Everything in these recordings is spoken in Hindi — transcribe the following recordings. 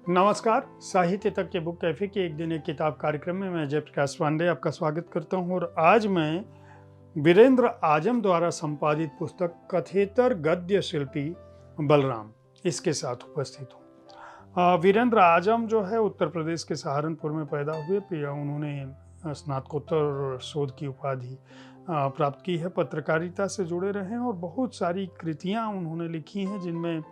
नमस्कार। साहित्य तक के बुक कैफे के एक दिन एक किताब कार्यक्रम में मैं जयप्रकाश पांडे आपका स्वागत करता हूं और आज मैं वीरेंद्र आजम द्वारा संपादित पुस्तक कथेतर गद्य शिल्पी बलराम इसके साथ उपस्थित हूं। वीरेंद्र आजम जो है उत्तर प्रदेश के सहारनपुर में पैदा हुए। उन्होंने स्नातकोत्तर शोध की उपाधि प्राप्त की है। पत्रकारिता से जुड़े रहे हैं और बहुत सारी कृतियां उन्होंने लिखी हैं जिनमें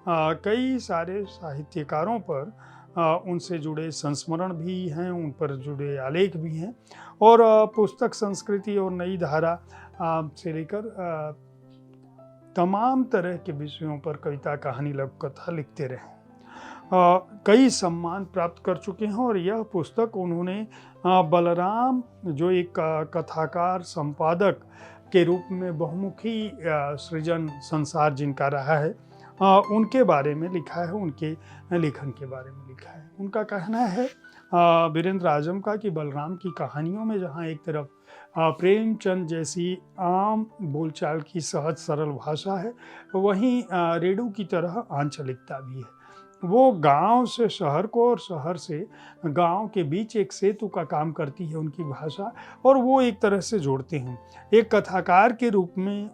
कई सारे साहित्यकारों पर उनसे जुड़े संस्मरण भी हैं, उन पर जुड़े आलेख भी हैं और पुस्तक संस्कृति और नई धारा से लेकर तमाम तरह के विषयों पर कविता, कहानी, लघु कथा लिखते रहे। कई सम्मान प्राप्त कर चुके हैं और यह पुस्तक उन्होंने बलराम जो एक कथाकार, संपादक के रूप में बहुमुखी सृजन संसार जिनका रहा है, उनके बारे में लिखा है, उनके लेखन के बारे में लिखा है। उनका कहना है वीरेंद्र आजम का कि बलराम की कहानियों में जहाँ एक तरफ प्रेमचंद जैसी आम बोलचाल की सहज सरल भाषा है, वहीं रेडू की तरह आंचलिकता भी है। वो गांव से शहर को और शहर से गांव के बीच एक सेतु का काम करती है उनकी भाषा, और वो एक तरह से जोड़ते हैं। एक कथाकार के रूप में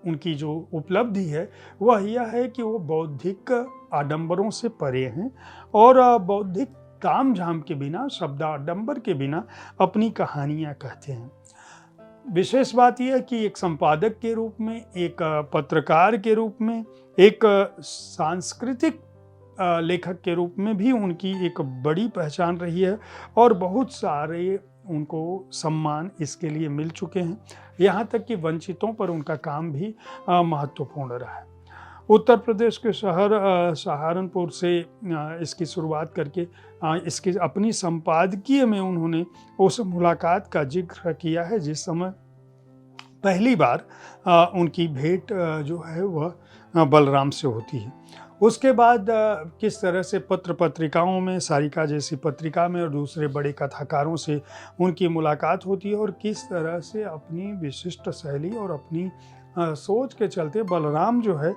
उनकी जो उपलब्धि है वह यह है कि वो बौद्धिक आडंबरों से परे हैं और बौद्धिक तामझाम के बिना, शब्दाडंबर के बिना अपनी कहानियां कहते हैं। विशेष बात यह है कि एक संपादक के रूप में, एक पत्रकार के रूप में, एक सांस्कृतिक लेखक के रूप में भी उनकी एक बड़ी पहचान रही है और बहुत सारे उनको सम्मान इसके लिए मिल चुके हैं। यहाँ तक कि वंचितों पर उनका काम भी महत्वपूर्ण रहा है। उत्तर प्रदेश के शहर सहारनपुर से इसकी शुरुआत करके इसकी अपनी संपादकीय में उन्होंने उस मुलाकात का जिक्र किया है जिस समय पहली बार उनकी भेंट जो है वह बलराम से होती है। उसके बाद किस तरह से पत्र पत्रिकाओं में, सारिका जैसी पत्रिका में और दूसरे बड़े कथाकारों से उनकी मुलाकात होती है और किस तरह से अपनी विशिष्ट शैली और अपनी सोच के चलते बलराम जो है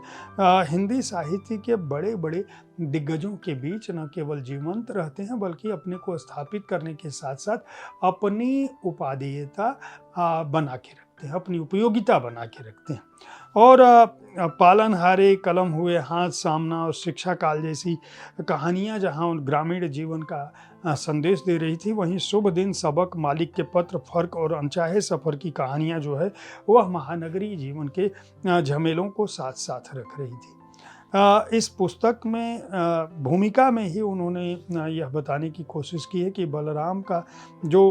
हिंदी साहित्य के बड़े बड़े दिग्गजों के बीच न केवल जीवंत रहते हैं बल्कि अपने को स्थापित करने के साथ साथ अपनी उपादेयता बना के रखते हैं, अपनी उपयोगिता बना के रखते हैं। और पालनहारे, कलम हुए हाथ, सामना और शिक्षा काल जैसी कहानियां जहां ग्रामीण जीवन का संदेश दे रही थी, वहीं शुभ दिन, सबक, मालिक के पत्र, फर्क और अनचाहे सफ़र की कहानियां जो है वह महानगरीय जीवन के झमेलों को साथ साथ रख रही थी। इस पुस्तक में भूमिका में ही उन्होंने यह बताने की कोशिश की है कि बलराम का जो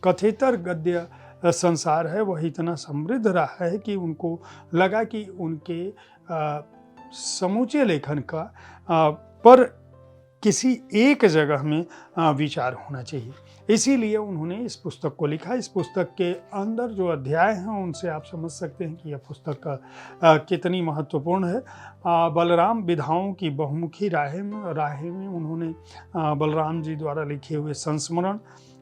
कथेतर गद्य संसार है वह इतना समृद्ध रहा है कि उनको लगा कि उनके समूचे लेखन का पर किसी एक जगह में विचार होना चाहिए। इसीलिए उन्होंने इस पुस्तक को लिखा। इस पुस्तक के अंदर जो अध्याय हैं उनसे आप समझ सकते हैं कि यह पुस्तक कितनी महत्वपूर्ण है। बलराम विधाओं की बहुमुखी राहें में उन्होंने बलराम जी द्वारा लिखे हुए संस्मरण,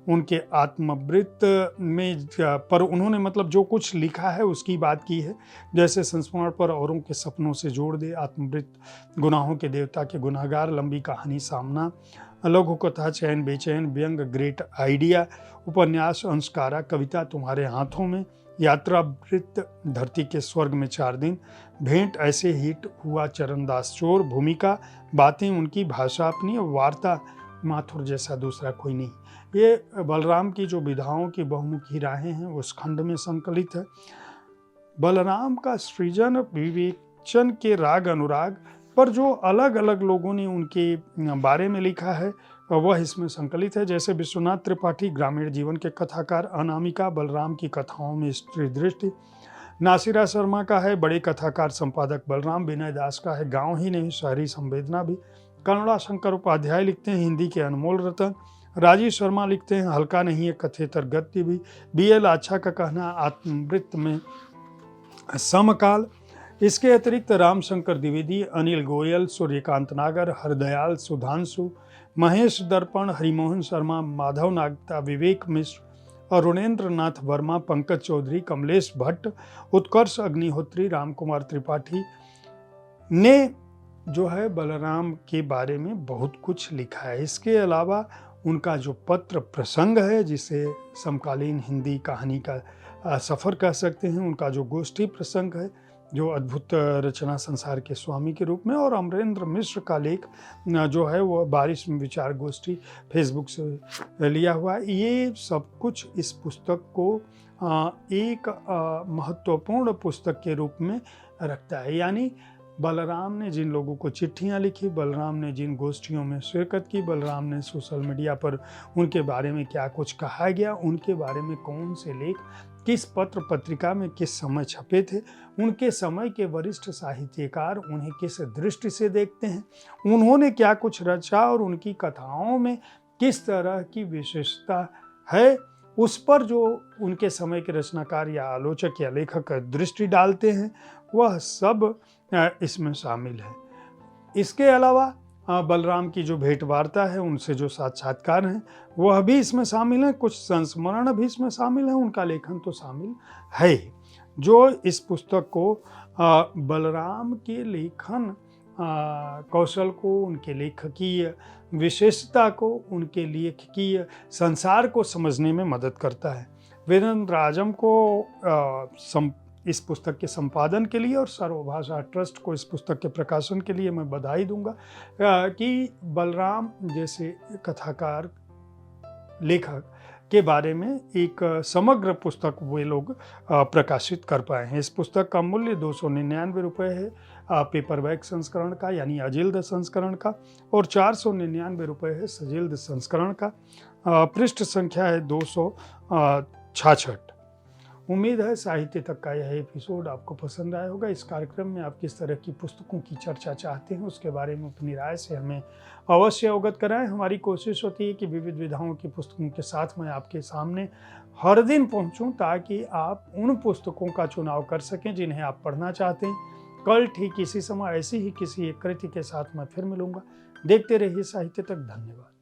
उनके आत्मवृत्त में पर उन्होंने मतलब जो कुछ लिखा है उसकी बात की है। जैसे संस्मरण पर औरों के सपनों से जोड़ दे, आत्मवृत्त गुनाहों के देवता के गुनाहगार, लंबी कहानी सामना, लघु कथा चैन बेचैन, व्यंग ग्रेट आइडिया, उपन्यास अंशकारा, कविता तुम्हारे हाथों में, यात्रा वृत्त, धरती के स्वर्ग में 4 दिन, भेंट ऐसे हिट हुआ चरणदास चोर, भूमिका, बातें उनकी, भाषा अपनी, वार्ता माथुर जैसा दूसरा कोई नहीं। ये बलराम की जो विधाओं की बहुमुखी राहें हैं उस खंड में संकलित है। बलराम का सृजन विवेचन के राग अनुराग पर जो अलग अलग लोगों ने उनके बारे में लिखा है वह इसमें संकलित है। जैसे विश्वनाथ त्रिपाठी ग्रामीण जीवन के कथाकार, अनामिका बलराम की कथाओं में स्त्री दृष्टि, नासिरा शर्मा का है बड़े कथाकार संपादक बलराम, विनय दास का है गाँव ही नहीं शहरी संवेदना भी, करुणा शंकर उपाध्याय लिखते हैं हिंदी के अनमोल रतन, राजीव शर्मा लिखते हैं हल्का नहीं है कथेतर गद्य भी, BL आच्छा का कहना आत्मवृत्त में समकाल। इसके अतिरिक्त रामशंकर द्विवेदी, अनिल गोयल, सूर्यकांत नागर, हरदयाल सुधांशु, महेश दर्पण, हरिमोहन शर्मा, माधव नागता, विवेक मिश्र और रुणेंद्र नाथ वर्मा, पंकज चौधरी, कमलेश भट्ट, उत्कर्ष अग्निहोत्री, रामकुमार त्रिपाठी ने जो है बलराम के बारे में बहुत कुछ लिखा है। इसके अलावा उनका जो पत्र प्रसंग है, जिसे समकालीन हिंदी कहानी का सफ़र कह सकते हैं, उनका जो गोष्ठी प्रसंग है, जो अद्भुत रचना संसार के स्वामी के रूप में, और अमरेंद्र मिश्र का लेख जो है वो बारिश में विचार गोष्ठी फेसबुक से लिया हुआ है। ये सब कुछ इस पुस्तक को एक महत्वपूर्ण पुस्तक के रूप में रखता है। यानी बलराम ने जिन लोगों को चिट्ठियां लिखी, बलराम ने जिन गोष्ठियों में शिरकत की, बलराम ने सोशल मीडिया पर उनके बारे में क्या कुछ कहा गया, उनके बारे में कौन से लेख किस पत्र पत्रिका में किस समय छपे थे, उनके समय के वरिष्ठ साहित्यकार उन्हें किस दृष्टि से देखते हैं, उन्होंने क्या कुछ रचा और उनकी कथाओं में किस तरह की विशेषता है, उस पर जो उनके समय के रचनाकार या आलोचक या लेखक दृष्टि डालते हैं, वह सब इसमें शामिल है। इसके अलावा बलराम की जो भेंट वार्ता है, उनसे जो साक्षात्कार हैं, वह भी इसमें शामिल हैं। कुछ संस्मरण भी इसमें शामिल हैं, उनका लेखन तो शामिल है ही। जो इस पुस्तक को बलराम के लेखन कौशल को, उनके लेखकीय विशेषता को, उनके लेखकीय संसार को समझने में मदद करता है। वीरेंद्र राजम को इस पुस्तक के संपादन के लिए और सर्वभाषा ट्रस्ट को इस पुस्तक के प्रकाशन के लिए मैं बधाई दूंगा कि बलराम जैसे कथाकार लेखक के बारे में एक समग्र पुस्तक वे लोग प्रकाशित कर पाए हैं। इस पुस्तक का मूल्य 299 रुपये है पेपरबैक संस्करण का, यानी अजिल्द संस्करण का, और 499 रुपये है सजिल्द संस्करण का। पृष्ठ संख्या है 266। उम्मीद है साहित्य तक का यह एपिसोड आपको पसंद आया होगा। इस कार्यक्रम में आप किस तरह की पुस्तकों की चर्चा चाहते हैं, उसके बारे में अपनी राय से हमें अवश्य अवगत कराएं। हमारी कोशिश होती है कि विविध विधाओं की पुस्तकों के साथ मैं आपके सामने हर दिन पहुंचूं, ताकि आप उन पुस्तकों का चुनाव कर सकें जिन्हें आप पढ़ना चाहते हैं। कल ठीक इसी समय ऐसी ही किसी एक कृति के साथ मैं फिर मिलूंगा। देखते रहिए साहित्य तक। धन्यवाद।